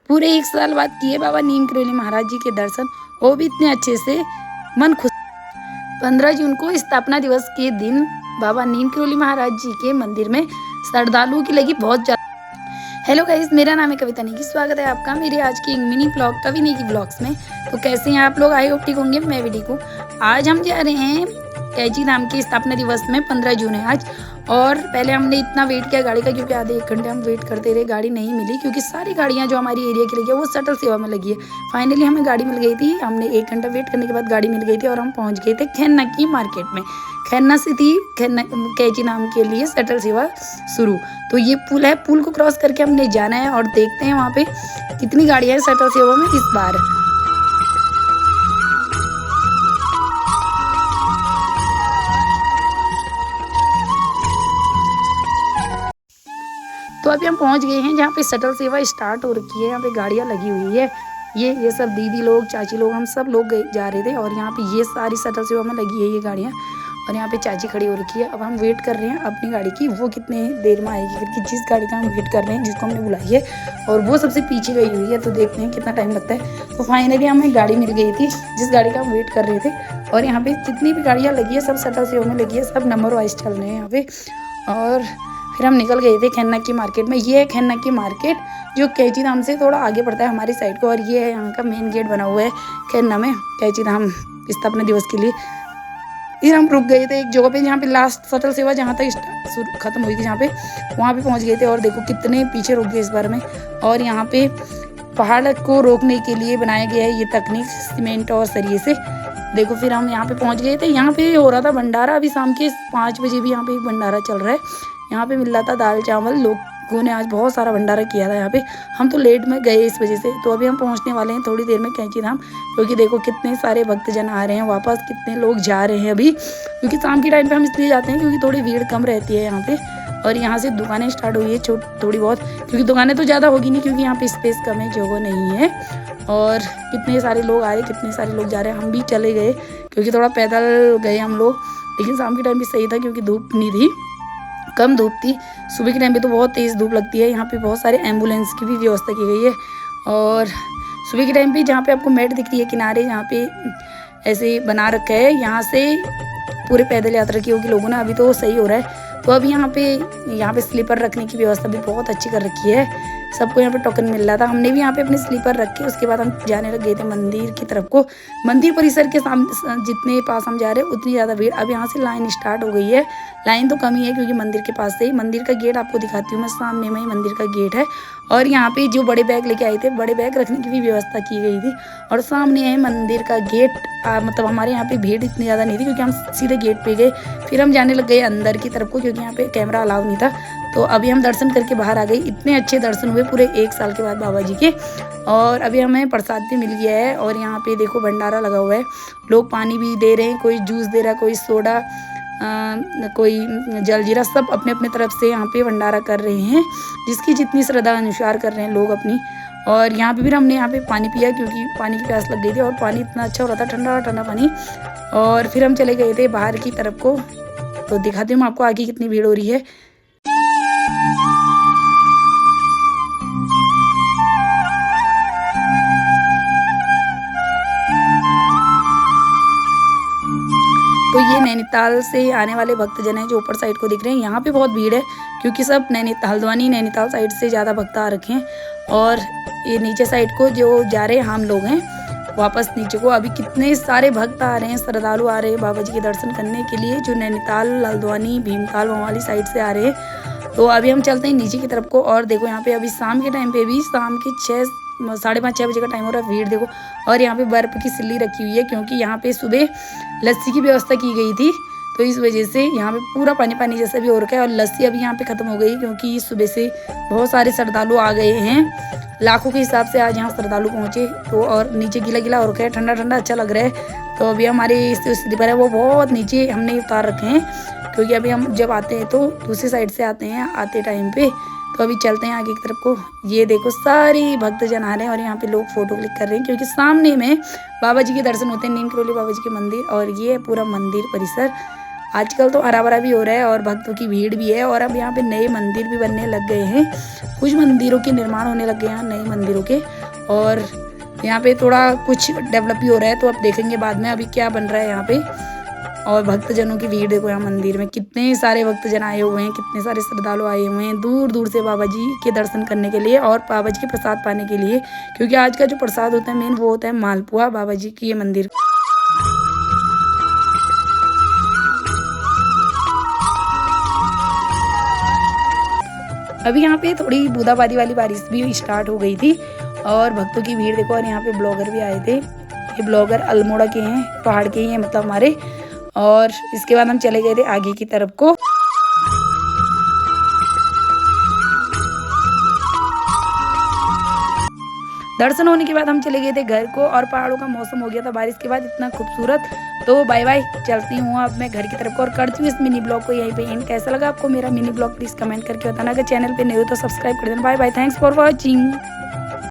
पूरे 1 साल बाद किए बाबा नीम करोली महाराज जी के दर्शन, वो भी इतने अच्छे से, मन खुश। 15 जून को स्थापना दिवस के दिन बाबा नीम करोली महाराज जी के मंदिर में श्रद्धालुओं की लगी बहुत ज़्यादा। हेलो गाइस, मेरा नाम है कविता नेगी। स्वागत है आपका मेरे आज की एक मिनी ब्लॉग कवि नेगी ब्लॉग्स में। तो कैसे हैं आप लोग? आई होप ठीक होंगे। मैं भी ठीक हूँ। आज हम जा रहे हैं कैची धाम के स्थापना दिवस में। 15 जून है आज। और पहले हमने इतना वेट किया गाड़ी का, क्योंकि आधे 1 घंटे हम वेट करते रहे, गाड़ी नहीं मिली, क्योंकि सारी गाड़ियाँ जो हमारी एरिया की लगी है वो शटल सेवा में लगी है। फाइनली हमें गाड़ी मिल गई थी। हमने 1 घंटा वेट करने के बाद गाड़ी मिल गई थी और हम पहुँच गए थे खन्ना की मार्केट में। खन्ना से थी कैची धाम के लिए शटल सेवा शुरू। तो ये पुल है, पुल को क्रॉस करके हमने जाना है और देखते हैं वहाँ पे कितनी गाड़ियाँ हैं शटल सेवा में इस बार। तो अभी हम पहुंच गए हैं जहाँ पे शटल सेवा स्टार्ट हो रखी है। यहाँ पे गाड़ियाँ लगी हुई है। ये सब दीदी लोग, चाची लोग, हम सब लोग जा रहे थे। और यहाँ पे ये सारी शटल सेवा में लगी है ये गाड़ियाँ। और यहाँ पे चाची खड़ी हो रखी है। अब हम वेट कर रहे हैं अपनी गाड़ी की, वो कितने देर में आएगी, क्योंकि जिस गाड़ी का हम वेट कर रहे हैं, जिसको हमने बुलाई है, और वो सबसे पीछे गई हुई है। तो देखते हैं कितना टाइम लगता है। तो फाइनली हमें गाड़ी मिल गई थी जिस गाड़ी का हम वेट कर रहे थे। और यहाँ पे जितनी भी गाड़ियाँ लगी है सब शटल सेवा में लगी है, सब नंबर वाइज चल रहे हैं यहाँ पे। और फिर हम निकल गए थे खन्ना की मार्केट में। ये है खन्ना की मार्केट, जो कैची धाम से थोड़ा आगे पड़ता है हमारी साइड को। और ये है यहाँ का मेन गेट बना हुआ है खन्ना में कैची धाम स्थापना दिवस के लिए। फिर हम रुक गए थे एक जगह पे जहाँ पे लास्ट शटल सेवा जहाँ तक खत्म हुई थी, जहाँ पे वहाँ पे पहुँच गए थे। और देखो कितने पीछे रुक गए इस बार में। और यहाँ पे पहाड़ को रोकने के लिए बनाया गया है ये तकनीक, सीमेंट और सरिये से। देखो फिर हम यहाँ पे पहुँच गए थे। यहाँ पे हो रहा था भंडारा। अभी शाम के 5 बजे भी यहाँ पे एक भंडारा चल रहा है। यहाँ पे मिल रहा था दाल चावल। लोगों ने आज बहुत सारा भंडारा किया था यहाँ पे। हम तो लेट में गए इस वजह से। तो अभी हम पहुँचने वाले हैं थोड़ी देर में कैची धाम, क्योंकि देखो कितने सारे भक्तजन आ रहे हैं वापस, कितने लोग जा रहे हैं अभी। क्योंकि शाम के टाइम पे हम इसलिए जाते हैं क्योंकि थोड़ी भीड़ कम रहती है यहाँ पे। और यहाँ से दुकानें स्टार्ट हुई है थोड़ी बहुत, क्योंकि दुकानें तो ज़्यादा होगी नहीं, क्योंकि यहाँ पे स्पेस कम है, जगह नहीं है। और कितने सारे लोग आ रहे, कितने सारे लोग जा रहे हैं। हम भी चले गए क्योंकि थोड़ा पैदल गए हम लोग। लेकिन शाम के टाइम भी सही था क्योंकि धूप नहीं थी, कम धूप थी। सुबह के टाइम पे तो बहुत तेज़ धूप लगती है। यहाँ पे बहुत सारे एम्बुलेंस की भी व्यवस्था की गई है। और सुबह के टाइम पे जहाँ पे आपको मेट दिख रही है किनारे, जहाँ पे ऐसे बना रखा है, यहाँ से पूरे पैदल यात्रा की होगी लोगों ने। अभी तो सही हो रहा है। तो अभी यहाँ पे स्लीपर रखने की व्यवस्था भी बहुत अच्छी कर रखी है। सबको यहाँ पे टोकन मिल रहा था। हमने भी यहाँ पे अपने स्लीपर रखे। उसके बाद हम जाने लग गए थे मंदिर की तरफ को। मंदिर परिसर के सामने जितने पास हम जा रहे हैं उतनी ज़्यादा भीड़। अब यहाँ से लाइन स्टार्ट हो गई है। लाइन तो कम ही है क्योंकि मंदिर के पास से ही, मंदिर का गेट आपको दिखाती हूँ मैं, सामने में ही मंदिर का गेट है। और यहाँ पे जो बड़े बैग लेके आए थे, बड़े बैग रखने की भी व्यवस्था की गई थी। और सामने है मंदिर का गेट। मतलब हमारे यहाँ पे भीड़ इतनी ज़्यादा नहीं थी क्योंकि हम सीधे गेट पे गए। फिर हम जाने लग गए अंदर की तरफ को, क्योंकि यहाँ पे कैमरा अलाउ नहीं था। तो अभी हम दर्शन करके बाहर आ गए। इतने अच्छे दर्शन हुए पूरे 1 साल के बाद बाबा जी के। और अभी हमें प्रसाद भी मिल गया है। और यहाँ पे देखो भंडारा लगा हुआ है। लोग पानी भी दे रहे हैं, कोई जूस दे रहा है, कोई सोडा, कोई जलजीरा, सब अपने अपने तरफ से यहाँ पे भंडारा कर रहे हैं, जिसकी जितनी श्रद्धा अनुसार कर रहे हैं लोग अपनी। और यहाँ पे भी हमने यहाँ पे पानी पिया क्योंकि पानी की प्यास लग गई थी। और पानी इतना अच्छा हो रहा था, ठंडा ठंडा पानी। और फिर हम चले गए थे बाहर की तरफ को। तो दिखाती हूँ आपको आगे कितनी भीड़ हो रही है। तो ये नैनीताल से आने वाले भक्तजन हैं जो ऊपर साइड को दिख रहे हैं। यहाँ पे बहुत भीड़ है क्योंकि सब हल्द्वानी नैनीताल साइड से ज़्यादा भक्त आ रखे हैं। और ये नीचे साइड को जो जा रहे हैं हम लोग हैं वापस नीचे को। अभी कितने सारे भक्त आ रहे हैं, श्रद्धालु आ रहे हैं बाबा जी के दर्शन करने के लिए, जो नैनीताल, हल्द्वानी, भीमताल, वाली साइड से आ रहे हैं। तो अभी हम चलते हैं नीचे की तरफ को। और देखो यहाँ पे अभी शाम के टाइम पे भी, शाम के 5:30-6 बजे का टाइम हो रहा है। भीड़ देखो। और यहाँ पे बर्फ़ की सिल्ली रखी हुई है क्योंकि यहाँ पे सुबह लस्सी की व्यवस्था की गई थी। तो इस वजह से यहाँ पे पूरा पानी पानी जैसा भी हो रखा है। और लस्सी अभी यहाँ पे ख़त्म हो गई क्योंकि सुबह से बहुत सारे श्रद्धालु आ गए हैं। लाखों के हिसाब से आज यहाँ श्रद्धालु पहुँचे। तो और नीचे गीला गीला हो रखा है, ठंडा ठंडा अच्छा लग रहा है। तो अभी हमारे स्लीपर है वो बहुत नीचे हमने उतार रखे हैं, क्योंकि अभी हम जब आते हैं तो दूसरी साइड से आते हैं आते टाइम पे। तो अभी चलते हैं आगे की तरफ को। ये देखो सारे भक्तजन आ रहे हैं और यहाँ पे लोग फोटो क्लिक कर रहे हैं क्योंकि सामने में बाबा जी के दर्शन होते हैं, नीम करोली बाबा जी के मंदिर। और ये पूरा मंदिर परिसर। आजकल तो हरा भरा भी हो रहा है और भक्तों की भीड़ भी है। और अब यहाँ पे नए मंदिर भी बनने लग गए हैं, कुछ मंदिरों के निर्माण होने लग गए हैं नए मंदिरों के। और यहाँ पे थोड़ा कुछ डेवलप भी हो रहा है, तो अब देखेंगे बाद में अभी क्या बन रहा है यहाँ पे। और भक्तजनों की भीड़ देखो, यहाँ मंदिर में कितने सारे भक्तजन आए हुए हैं, कितने सारे श्रद्धालु आए हुए हैं दूर दूर से बाबा जी के दर्शन करने के लिए और बाबा जी के प्रसाद पाने के लिए। क्योंकि आज का जो प्रसाद होता है मेन वो होता है मालपुआ बाबा जी की ये मंदिर। अभी यहाँ पे थोड़ी बूंदाबांदी वाली बारिश भी स्टार्ट हो गई थी और भक्तों की भीड़ देखो। और यहाँ पे ब्लॉगर भी आए थे, ये ब्लॉगर अल्मोड़ा के हैं, पहाड़ के ही हैं मतलब हमारे। और इसके बाद हम चले गए थे आगे की तरफ को। दर्शन होने के बाद हम चले गए थे घर को और पहाड़ों का मौसम हो गया था बारिश के बाद इतना खूबसूरत। तो बाय बाय, चलती हूँ अब मैं घर की तरफ को और करती हूँ इस मिनी ब्लॉग को यहीं पे एंड। कैसा लगा आपको मेरा मिनी ब्लॉग प्लीज़ कमेंट करके बताना। अगर चैनल पे नहीं हो तो सब्सक्राइब कर देना। Bye bye, thanks for watching.